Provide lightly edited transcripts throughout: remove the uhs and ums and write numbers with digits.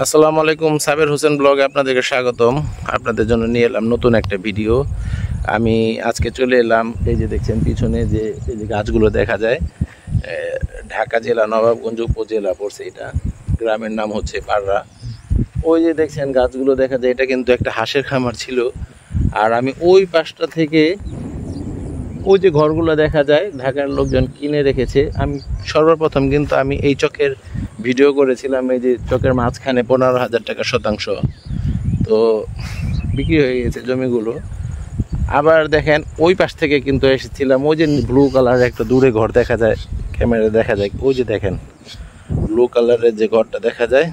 আসসালামু আলাইকুম, সাবের হোসেন ব্লগে আপনাদেরকে স্বাগতম। আপনাদের জন্য নিয়ে এলাম নতুন একটা ভিডিও। আমি আজকে চলে এলাম, এই যে দেখছেন পিছনে যে এই যে গাছগুলো দেখা যায়, ঢাকা জেলা নবাবগঞ্জ উপজেলা পড়ছে। এটা গ্রামের নাম হচ্ছে পাররা। ওই যে দেখছেন গাছগুলো দেখা যায়, এটা কিন্তু একটা হাঁসের খামার ছিল। আর আমি ওই পাশটা থেকে ওই যে ঘরগুলো দেখা যায় ঢাকার লোকজন কিনে রেখেছে। আমি সর্বপ্রথম কিন্তু আমি এই চকের ভিডিও করেছিলাম, এই যে চকের মাঝখানে 15,000 টাকা শতাংশ। তো বিক্রি হয়ে গেছে জমিগুলো। আবার দেখেন ওই পাশ থেকে কিন্তু এসেছিলাম, ওই যে ব্লু কালারের একটা দূরে ঘর দেখা যায়, ক্যামেরা দেখা যায়, ওই যে দেখেন ব্লু কালারের যে ঘরটা দেখা যায়,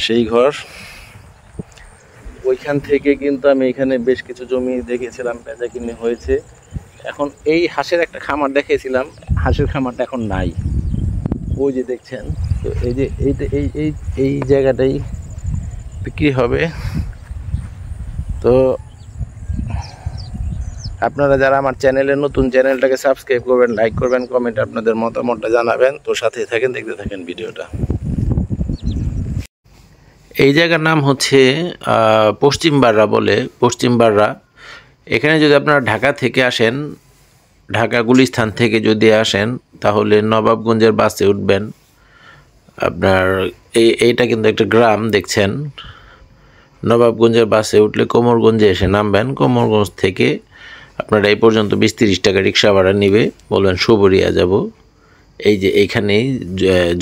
সেই ঘর। ওইখান থেকে কিন্তু আমি এখানে বেশ কিছু জমি দেখেছিলাম, বেচা কিনে হয়েছে। এখন এই হাঁসের একটা খামার দেখেছিলাম, হাঁসের খামারটা এখন নাই। ওই যে দেখছেন, তো এই যে এইটা এই এই এই জায়গাটাই বিক্রি হবে। তো আপনারা যারা আমার চ্যানেলে নতুন, চ্যানেলটাকে সাবস্ক্রাইব করবেন, লাইক করবেন, কমেন্ট আপনাদের মতামতটা জানাবেন। তো সাথে থাকেন, দেখতে থাকেন ভিডিওটা। এই জায়গার নাম হচ্ছে পশ্চিম বাররা বলে, পশ্চিম বাররা। এখানে যদি আপনারা ঢাকা থেকে আসেন, ঢাকা গুলিস্তান থেকে যদি আসেন, তাহলে নবাবগঞ্জের বাসে উঠবেন। আপনার এইটা কিন্তু একটা গ্রাম দেখছেন। নবাবগঞ্জের বাসে উঠলে কোমরগঞ্জে এসে নামবেন। কোমরগঞ্জ থেকে আপনারা এই পর্যন্ত 20-30 টাকা রিক্সা ভাড়া নেবে, বলবেন সুবরিয়া যাব। এই যে এইখানেই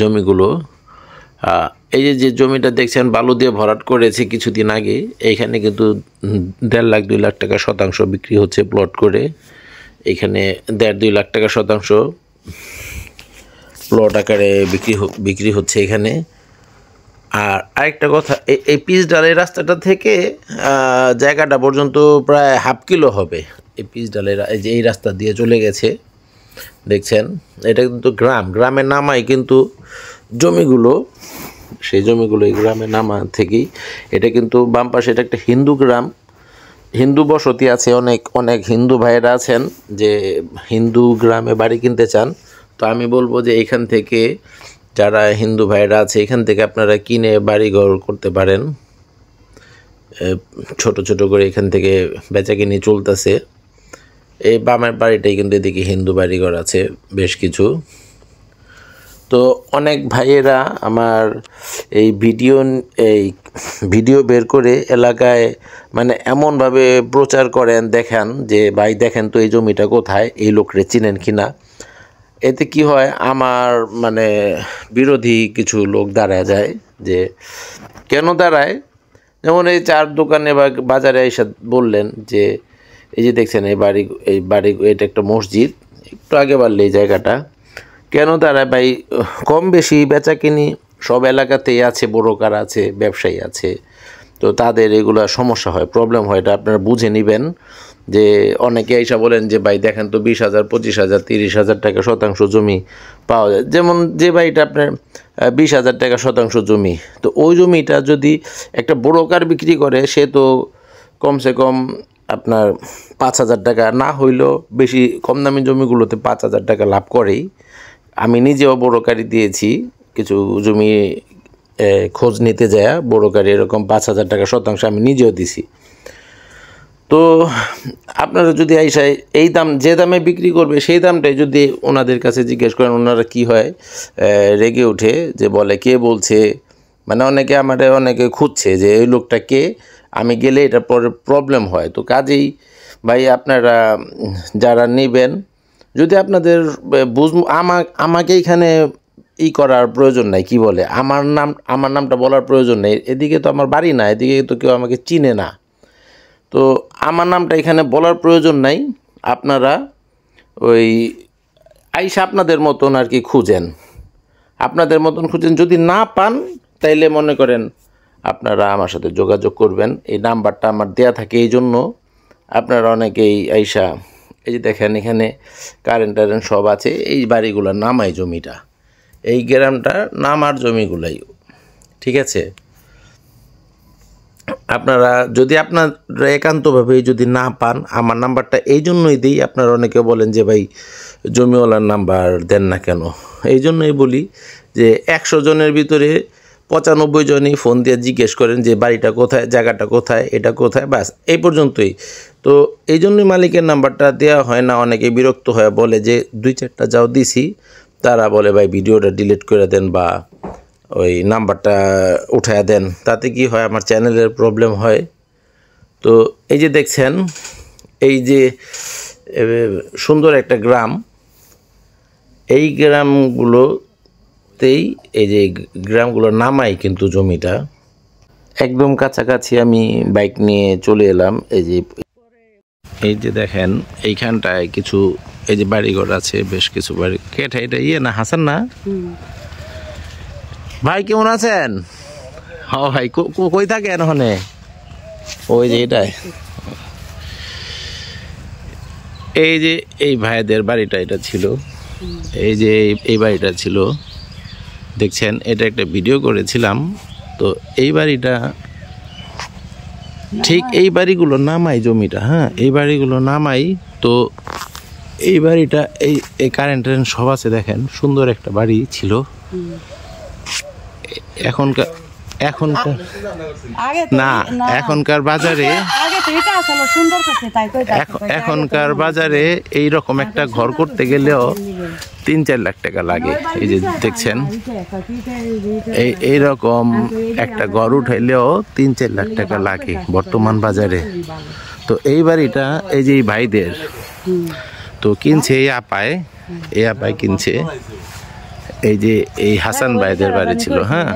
জমিগুলো, এই যে জমিটা দেখছেন বালু দিয়ে ভরাট করেছে কিছুদিন আগে, এইখানে কিন্তু 1.5 লাখ 2 লাখ টাকা শতাংশ বিক্রি হচ্ছে প্লট করে। এখানে 1.5-2 লাখ টাকা শতাংশ প্লট আকারে বিক্রি হচ্ছে এখানে। আর আরেকটা কথা, এই পিচ ডালের রাস্তাটা থেকে জায়গাটা পর্যন্ত প্রায় ½ কিলো হবে। এই পিচ ডালের এই রাস্তা দিয়ে চলে গেছে দেখছেন। এটা কিন্তু গ্রামের নামাই কিন্তু জমিগুলো, সেই জমিগুলো এই গ্রামের নামা থেকেই। এটা কিন্তু বাম পাশে, এটা একটা হিন্দু গ্রাম, হিন্দু বসতি আছে, অনেক হিন্দু ভাইয়েরা আছেন যে হিন্দু গ্রামে বাড়ি কিনতে চান। তো আমি বলবো যে এখান থেকে যারা হিন্দু ভাইয়েরা আছে, এখান থেকে আপনারা কিনে বাড়িঘর করতে পারেন। ছোট ছোট করে এখান থেকে বেচাকিনি চলতেছে। এই বামের বাড়িটাই কিন্তু এদিকে হিন্দু বাড়িঘর আছে বেশ কিছু। তো অনেক ভাইয়েরা আমার এই ভিডিও বের করে এলাকায় মানে এমনভাবে প্রচার করেন, দেখান যে ভাই দেখেন তো এই জমিটা কোথায়, এই লোকরে চিনেন কিনা। এতে কি হয়, আমার মানে বিরোধী কিছু লোক দাঁড়ায় যায়। যে কেন দাঁড়ায়, যেমন এই চার দোকানে বা বাজারে এসে বললেন যে এই যে দেখছেন এই বাড়ি এটা একটা মসজিদ, একটু আগে বাড়লে এই জায়গাটা কেন দাঁড়ায় ভাই? কম বেশি বেচাকিনি সব এলাকাতেই আছে, ব্রোকার আছে, ব্যবসায়ী আছে। তো তাদের এগুলো সমস্যা হয়, প্রবলেম হয়, এটা আপনারা বুঝে নেবেন। যে অনেকে এসে বলেন যে ভাই দেখেন তো 20,000, 25,000, 30,000 টাকা শতাংশ জমি পাওয়া যায়। যেমন যে ভাইটা আপনার 20,000 টাকা শতাংশ জমি, তো ওই জমিটা যদি একটা ব্রোকার বিক্রি করে, সে তো কমসে কম আপনার 5,000 টাকা না হইলেও বেশি, কম দামি জমিগুলোতে 5,000 টাকা লাভ করেই। আমি নিজেও ব্রোকারি দিয়েছি কিছু জমি, খোঁজ নিতে যায় ব্রোকারি এরকম 5,000 টাকা শতাংশ আমি নিজেও দিছি। তো আপনারা যদি এই দাম, যে দামে বিক্রি করবে সেই দামটাই যদি ওনাদের কাছে জিজ্ঞেস করেন, ওনারা কি হয় রেগে ওঠে, যে বলে কে বলছে, মানে অনেকে খুঁজছে যে এই লোকটা কে, আমি গেলে এটা পরে প্রবলেম হয়। তো কাজেই ভাই আপনারা যারা নেবেন, যদি আপনাদের আমাকে এখানে করার প্রয়োজন নাই, কি বলে আমার নামটা বলার প্রয়োজন নেই। এদিকে তো আমার বাড়ি না, এদিকে তো কেউ আমাকে চিনে না। তো আমার নামটা এখানে বলার প্রয়োজন নাই। আপনারা ওই আইসা আপনাদের মতন আর কি খুঁজেন, যদি না পান তাইলে মনে করেন আপনারা আমার সাথে যোগাযোগ করবেন। এই নাম্বারটা আমার দেয়া থাকে, এই জন্য আপনারা অনেকেই আইসা, এই যে দেখেন এখানে কারেন্ট সব আছে। এই বাড়িগুলোর নামাই জমিটা, এই গ্রামটার নামার জমিগুলাই, ঠিক আছে। আপনারা যদি একান্তভাবে যদি না পান, আমার নাম্বারটা এই জন্যই দিই। আপনারা অনেকে বলেন যে ভাই জমিওয়ালার নাম্বার দেন না কেন, এই জন্যই বলি যে 100 জনের ভিতরে 95 জনই ফোন দিয়ে জিজ্ঞেস করেন যে বাড়িটা কোথায়, জায়গাটা কোথায়, এটা কোথায়, ব্যাস এই পর্যন্তই। তো এই জন্যই মালিকের নাম্বারটা দেওয়া হয় না। অনেকে বিরক্ত হয়ে বলে যে 2-4টা যাও দিছি, তারা বলে ভাই ভিডিওটা ডিলিট করে দেন বা ওই নাম্বারটা উঠায় দেন, তাতে কি হয় আমার চ্যানেলের প্রবলেম হয়। তো এই যে দেখছেন, এই যে সুন্দর একটা গ্রাম, এই গ্রামগুলোতেই এই যে গ্রামগুলোর নামাই কিন্তু জমিটা একদম কাছাকাছি। আমি বাইক নিয়ে চলে এলাম। এই যে দেখেন এইখানটায় কিছু এই যে বাড়িঘর আছে, বেশ কিছু বাড়ি। কেটা এটা না হাসান না ভাই, কেমন আছেন? হ্যাঁ ভাই, কই থাকেন ওখানে? ওই যে এটাই, এই যে এই ভাইদের বাড়িটা এটা ছিল, এই যে এই বাড়িটা ছিল দেখছেন। এটা একটা ভিডিও করেছিলাম। তো এই বাড়িটা ঠিক এই বাড়িগুলো নামাই জমিটা, হ্যাঁ এই বাড়িগুলো নামাই। তো এই বাড়িটা এই কারেন্ট সব আছে দেখেন, সুন্দর একটা বাড়ি ছিল। এখনকার বাজারে এইরকম একটা ঘর করতে গেলেও 3-4 লাখ টাকা লাগে। এই যে দেখছেন, এইরকম একটা ঘর উঠাইলেও 3-4 লাখ টাকা লাগে বর্তমান বাজারে। তো এই বাড়িটা এই যে ভাইদের তো কিনছে, এই আপায় কিনছে। এই যে এই হাসান ভাইদের বাড়ি ছিল। হ্যাঁ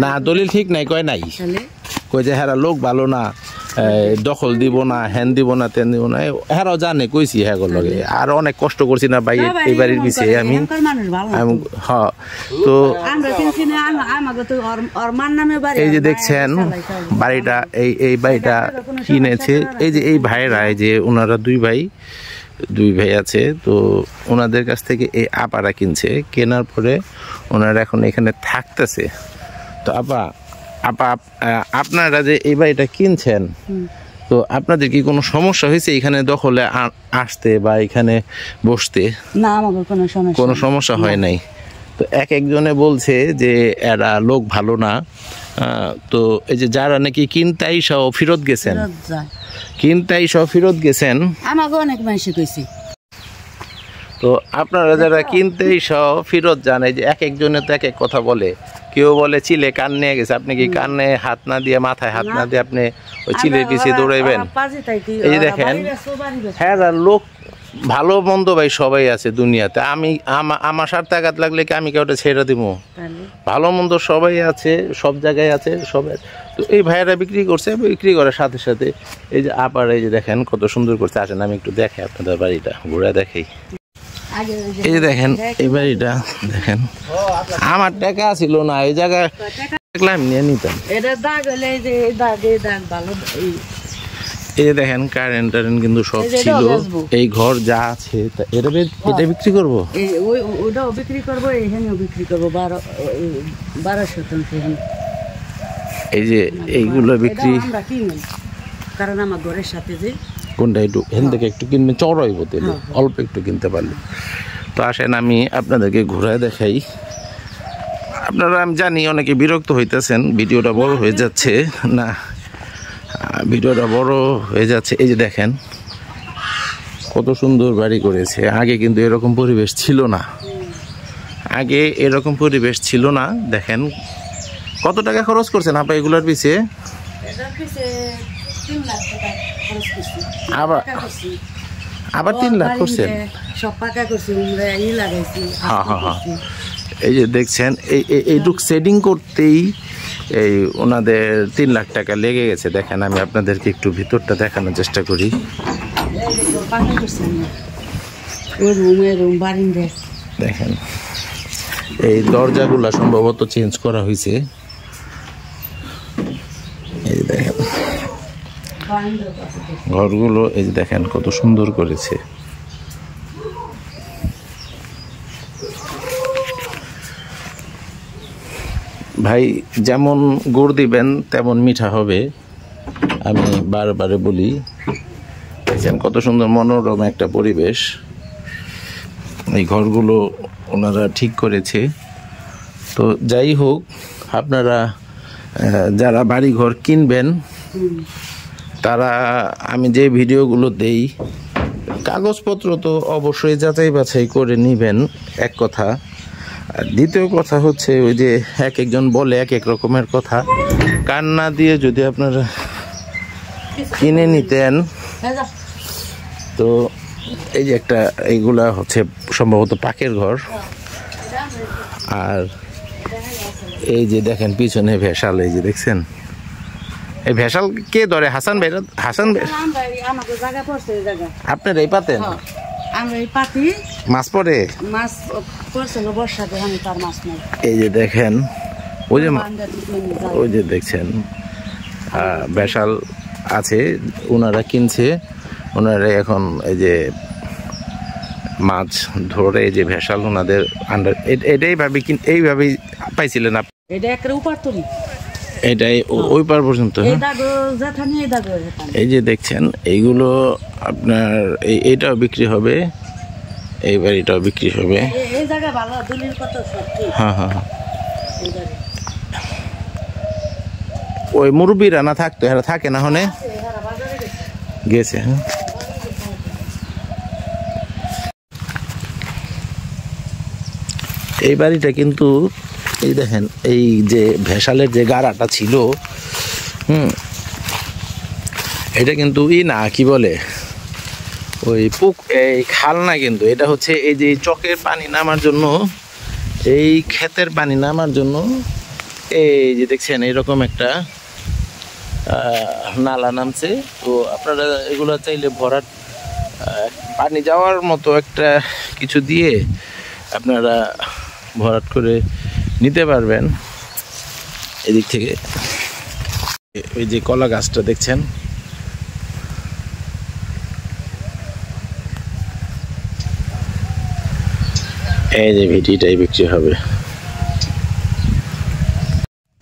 না, দলিল ঠিক নাই, কয় নাই, কই যে হ্যাঁ লোক ভালো না, দখল দিব না, হ্যান দিব না, তেন দিব না, হ্যাঁ জানে কইছি। হ্যাঁ লগে আর অনেক কষ্ট করছি না ভাই এই বাড়ির পিছিয়ে আমি। হ্যাঁ তো এই যে দেখছেন বাড়িটা, এই বাড়িটা কিনেছে এই যে এই ভাইরা, এই যে ওনারা দুই ভাই আছে। তো ওনাদের কাছ থেকে এই আপারা কিনছে, কেনার পরে ওনারা এখন এখানে থাকতেছে। তো আপনারা যে এই বাড়িটা কিনছেন, তো আপনাদের কি কোনো সমস্যা হয়েছে এখানে দখলে আসতে বা এখানে বসতে? না, আমাদের কোনো সমস্যা হয় নাই। তো একজনে বলছে যে এরা লোক ভালো না। তো এই যে যারা নাকি কিনতাই সহ ফেরত গেছেন, আমাকে অনেক মানুষে কইছে। তো আপনারা যারা কিনতেই সহ ফেরত যান, এই যে একজনে তো এক কথা বলে। কেউ বলে চিলে কান নিয়ে গেছে, আপনি কি কানে হাত না দিয়ে, মাথায় হাত না দিয়ে আপনি ওই চিলের পিছিয়ে দৌড়াইবেন? এই দেখেন, হ্যাঁ লোক ভালো মন্দ ভাই সবাই আছে দুনিয়াতে। আমার স্বার্থে আঘাত লাগলে কি আমি কেউটা ছেড়ে দিব? ভালো মন্দ সবাই আছে, সব জায়গায় আছে সবাই। তো এই ভাইয়েরা বিক্রি করার সাথে সাথে এই যে আবার এই যে দেখেন কত সুন্দর করছে। আসেন আমি একটু দেখাই আপনাদের বাড়িটা, ঘুরে দেখাই। এই যে দেখেন এই বাড়িটা দেখেন, আমার টাকা ছিল না, এই জায়গায় দেখলাম নিয়ে নিতাম। এই যে দেখেন কারেন্ট কিন্তু সব ছিল, এই ঘর যা আছে এটা বিক্রি করবো, ওটাও বিক্রি করবো, এখানেও বিক্রি করবো 1200। এই যে এইগুলো বিক্রি, কারণ আমার ঘরের সাথে যে কোনটা একটু হেন থেকে একটু কিনবে চড়াই হতে, অল্প একটু কিনতে পারলে। তো আসেন আমি আপনাদেরকে ঘুরায় দেখাই। আপনারা আমি জানি অনেকে বিরক্ত হইতেছেন, ভিডিওটা বড় হয়ে যাচ্ছে না, ভিডিওটা বড় হয়ে যাচ্ছে। এই যে দেখেন কত সুন্দর বাড়ি করেছে। আগে কিন্তু এরকম পরিবেশ ছিল না, দেখেন কত টাকা খরচ করছেন আপা এগুলোর পিছে? আবার 3 লাখ করছেন? এই যে দেখছেন এইটুক সেটিং করতেই এই ওনাদের 3 লাখ টাকা লেগে গেছে। দেখেন আমি আপনাদেরকে একটু ভিতরটা দেখানোর চেষ্টা করি। দেখেন এই দরজাগুলা সম্ভবত চেঞ্জ করা হয়েছে। এই যে দেখেন ঘরগুলো, এই যে দেখেন কত সুন্দর করেছে। ভাই যেমন গুড় দিবেন তেমন মিঠা হবে, আমি বারবার বলি। দেখেন কত সুন্দর মনোরম একটা পরিবেশ। এই ঘরগুলো ওনারা ঠিক করেছে। তো যাই হোক, আপনারা যারা বাড়িঘর কিনবেন তারা আমি যে ভিডিওগুলো দেই কাগজপত্র তো অবশ্যই যাচাই বাছাই করে নেবেন, এক কথা। আর দ্বিতীয় কথা হচ্ছে ওই যে এক একজন বলে এক এক রকমের কথা, কান না দিয়ে যদি আপনারা কিনে নিতেন। তো এই যে একটা এইগুলা হচ্ছে সম্ভবত পাকের ঘর। আর এই যে দেখেন পিছনে ভেসাল, এই যে দেখছেন এই ভেসাল কে ধরে? হাসান ভাই। হাসান ভাই আপনার এই পাতেন? মাছ পড়ে, এই যে দেখেন ওই যে দেখছেন ভেসাল আছে, ওনারা কিনছে, ওনারা এখন এই যে মাছ ধরে এই যে ভেসাল ওনাদের আন্ডার। এটাই ভাবে এইভাবেই পাইছিলেন আপনি? এটা একটা উপর তুলি, এটাই ওই পার পর্যন্ত। এই যে দেখছেন এইগুলো আপনার এইটাও বিক্রি হবে, এইবার এটাও বিক্রি হবে। হ্যাঁ হ্যাঁ, ওই মুরব্বীরা না থাকতো, এরা থাকে না, হনে গেছে। হ্যাঁ, এই বাড়িটা কিন্তু এই দেখেন এই যে ভেসালের যে গাড়াটা ছিল, এটা কিন্তু না কি বলে ওই এই খাল না, কিন্তু এটা হচ্ছে এই যে চকের পানি নামার জন্য, এই ক্ষেতের পানি নামার জন্য এই যে দেখছেন এইরকম একটা নালা নামছে। তো আপনারা এগুলো চাইলে ভরাট পানি যাওয়ার মতো একটা কিছু দিয়ে আপনারা ভরাট করে নিতে পারবেন। এদিক থেকে ওই যে কলা গাছটা দেখছেন, এই যে ভিডিওটাই বিক্রি হবে।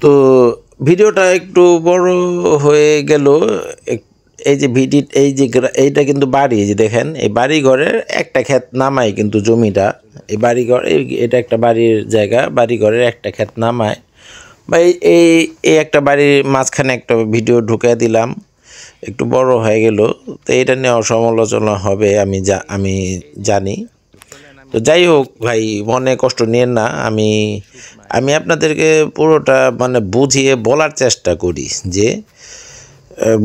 তো ভিডিওটা একটু বড় হয়ে গেল। এই যে এই যে এইটা কিন্তু বাড়ি, এই যে দেখেন এই বাড়ি ঘরের একটা ক্ষেত নামায় কিন্তু জমিটা, এই বাড়িঘর এটা একটা বাড়ির জায়গা, বাড়ি ঘরের একটা ক্ষেত নামায় বা এই একটা বাড়ির মাঝখানে একটা ভিডিও ঢুকিয়ে দিলাম, একটু বড় হয়ে গেল। তো এটা নিয়েও সমালোচনা হবে আমি জানি। তো যাই হোক ভাই, মনে কষ্ট নিয়েন না, আমি আপনাদেরকে পুরোটা মানে বুঝিয়ে বলার চেষ্টা করি, যে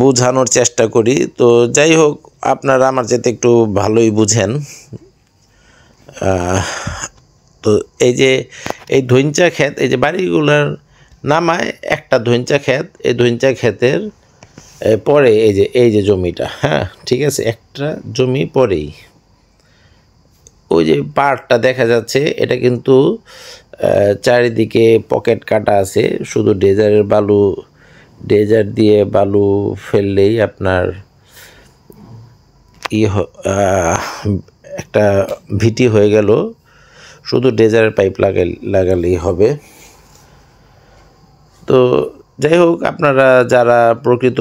বোঝানোর চেষ্টা করি। তো যাই হোক, আপনারা আমার যেতে একটু ভালোই বুঝেন। তো এই যে এই ধইঞ্চা ক্ষেত, এই যে বাড়িগুলোর নামায় একটা ধইঞ্চা ক্ষেত, এই ধইঞ্চা ক্ষেতের পরে এই যে জমিটা, হ্যাঁ ঠিক আছে, একটা জমি পরেই ওই যে পাড়টা দেখা যাচ্ছে, এটা কিন্তু চারিদিকে পকেট কাটা আছে, শুধু ডেজার দিয়ে বালু ফেললেই আপনার একটা ভিটি হয়ে গেল, শুধু ডেজারের পাইপ লাগালেই হবে। তো যাই হোক, আপনারা যারা প্রকৃত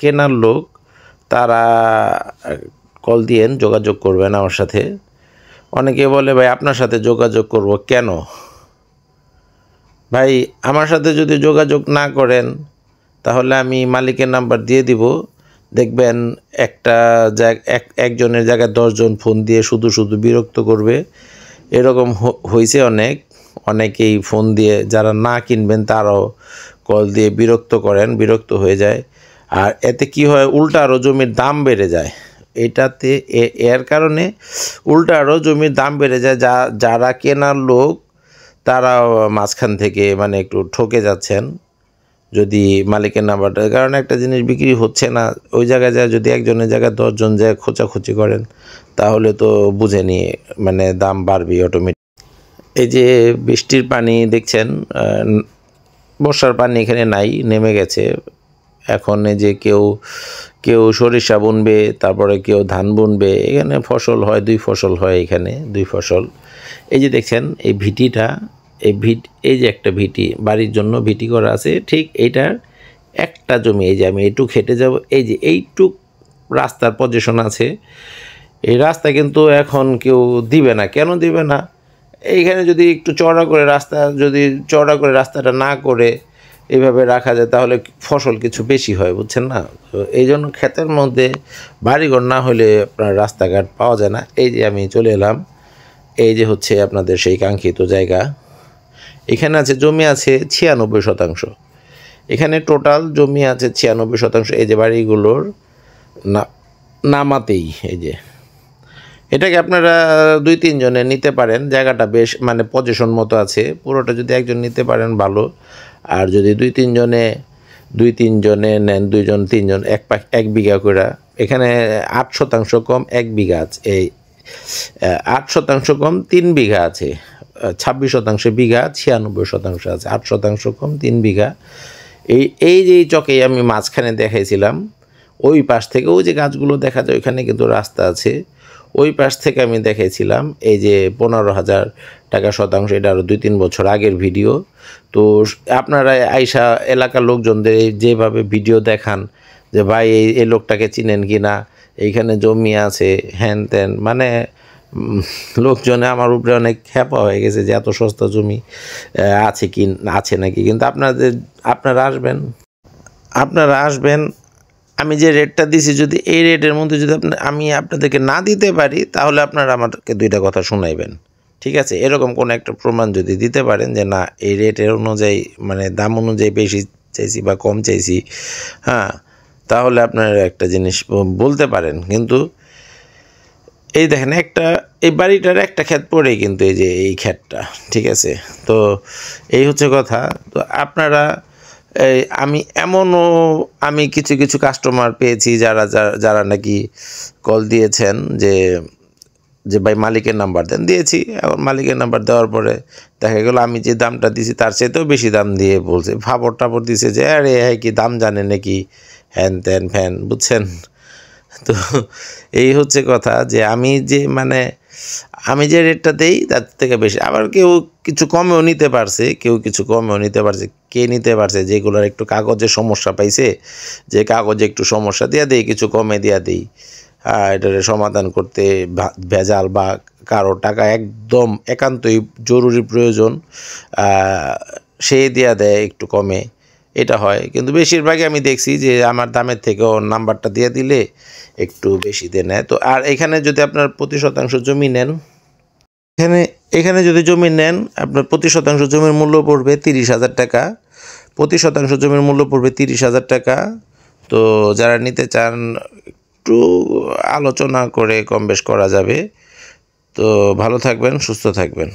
কেনার লোক তারা কল দিয়েন, যোগাযোগ করবেন আমার সাথে। অনেকে বলে ভাই আপনার সাথে যোগাযোগ করব কেন? ভাই আমার সাথে যদি যোগাযোগ না করেন তাহলে আমি মালিকের নাম্বার দিয়ে দিব, দেখবেন একজনের জায়গায় 10 জন ফোন দিয়ে শুধু বিরক্ত করবে। এরকম হয়েছে অনেকেই ফোন দিয়ে, যারা না কিনবেন তারাও কল দিয়ে বিরক্ত হয়ে যায়। আর এতে কি হয়, উল্টা আরও জমির দাম বেড়ে যায়। এর কারণে উল্টা আরও জমির দাম বেড়ে যায়। যারা কেনার লোক তারা মাঝখান থেকে মানে একটু ঠকে যাচ্ছেন যদি মালিকের নাম্বারটা, কারণ একটা জিনিস বিক্রি হচ্ছে না, ওই জায়গায় যায় যদি একজনের জায়গায় 10 জন যায় খোঁচাখুচি করেন, তাহলে তো বুঝে নিয়ে মানে দাম বাড়বে অটোমেটিক। এই যে বৃষ্টির পানি দেখছেন, বর্ষার পানি এখানে নাই, নেমে গেছে। এখন এই যে কেউ সরিষা বুনবে, তারপরে কেউ ধান বুনবে, এখানে ফসল হয়, 2 ফসল হয়, এখানে 2 ফসল। এই যে দেখছেন এই ভিটিটা, এই যে একটা ভিটি বাড়ির জন্য ভিটি করা আছে, ঠিক এইটার একটা জমি, এই যে আমি এইটুক হেঁটে যাব, এই যে এইটুক রাস্তার পজিশন আছে, এই রাস্তা কিন্তু এখন কেউ দিবে না। কেন দিবে না? এইখানে যদি একটু চওড়া করে রাস্তাটা না করে এইভাবে রাখা যায় তাহলে ফসল কিছু বেশি হয়, বুঝছেন না? তো এই জন্য ক্ষেতের মধ্যে বাড়িঘর না হলে আপনার রাস্তাঘাট পাওয়া যায় না। এই যে আমি চলে এলাম, এই যে হচ্ছে আপনাদের সেই কাঙ্ক্ষিত জায়গা। এখানে জমি আছে 96%। এখানে টোটাল জমি আছে 96%। এই যে বাড়িগুলোর নামাতেই এই যে এটাকে আপনারা 2-3 জনে নিতে পারেন। জায়গাটা বেশ মানে পজিশন মতো আছে। পুরোটা যদি একজন নিতে পারেন ভালো, আর যদি 2-3 জনে নেন, 2-3 জন 1 বিঘা করে, এখানে 8% কম 1 বিঘা আছে, এই 8% কম 3 বিঘা আছে, 26% বিঘা, 96% আছে, 8% কম 3 বিঘা। এই যে চকেই আমি মাঝখানে দেখাইছিলাম, ওই পাশ থেকে ওই যে গাছগুলো দেখা যায় ওইখানে কিন্তু রাস্তা আছে, ওই পাশ থেকে আমি দেখাইছিলাম এই যে 15,000 টাকা শতাংশ। এটা আরও 2-3 বছর আগের ভিডিও। তো আপনারা আইসা এলাকার লোকজনদের যেভাবে ভিডিও দেখান যে ভাই এই লোকটাকে চিনেন কি না, এইখানে জমি আছে হ্যান ত্যান, মানে লোকজনে আমার উপরে অনেক হ্যাপা হয়ে গেছে যে এত সস্তা জমি আছে নাকি। কিন্তু আপনারা আসবেন, আমি যে রেটটা দিছি যদি এই রেটের মধ্যে যদি আমি আপনাদেরকে না দিতে পারি তাহলে আপনারা আমাকে 2টা কথা শোনাইবেন, ঠিক আছে? এরকম কোনো একটা প্রমাণ যদি দিতে পারেন যে না এই রেটের অনুযায়ী মানে দাম অনুযায়ী বেশি চাইছি বা কম চাইছি, হ্যাঁ, তাহলে আপনারা একটা জিনিস বলতে পারেন। কিন্তু এই দেখেন এই বাড়িটার একটা ক্ষেত পড়েই কিন্তু এই যে এই ক্ষেতটা, ঠিক আছে? তো এই হচ্ছে কথা। তো আপনারা আমি কিছু কাস্টমার পেয়েছি যারা নাকি কল দিয়েছেন যে ভাই মালিকের নাম্বার দিয়েছি। এখন মালিকের নাম্বার দেওয়ার পরে দেখা গেল আমি যে দামটা দিয়েছি তার চাইতেও বেশি দাম দিয়ে বলছে, টাপড় দিছে যে আরে কি দাম জানে নাকি, হ্যান ত্যান ফ্যান, বুঝছেন? তো এই হচ্ছে কথা যে আমি যে রেটটা দেই তার থেকে বেশি, আবার কেউ কিছু কমেও নিতে পারছে, কে নিতে পারছে যেগুলোর একটু কাগজের সমস্যা পাইছে, যে কাগজে একটু সমস্যা দেই, কিছু কমে দেই, এটার সমাধান করতে ভেজাল বা কারো টাকা একদম একান্তই জরুরি প্রয়োজন, সে দেয় একটু কমে, এটা হয়। কিন্তু বেশিরভাগই আমি দেখছি যে আমার দামের থেকেও নাম্বারটা দিয়ে দিলে একটু বেশি দিয়ে নেয়। তো আর এখানে যদি আপনার প্রতি শতাংশ জমি নেন, এখানে যদি জমি নেন আপনার প্রতি শতাংশ জমির মূল্য পড়বে 30,000 টাকা, প্রতি শতাংশ জমির মূল্য পড়বে 30,000 টাকা। তো যারা নিতে চান একটু আলোচনা করে কম বেশ করা যাবে। তো ভালো থাকবেন, সুস্থ থাকবেন।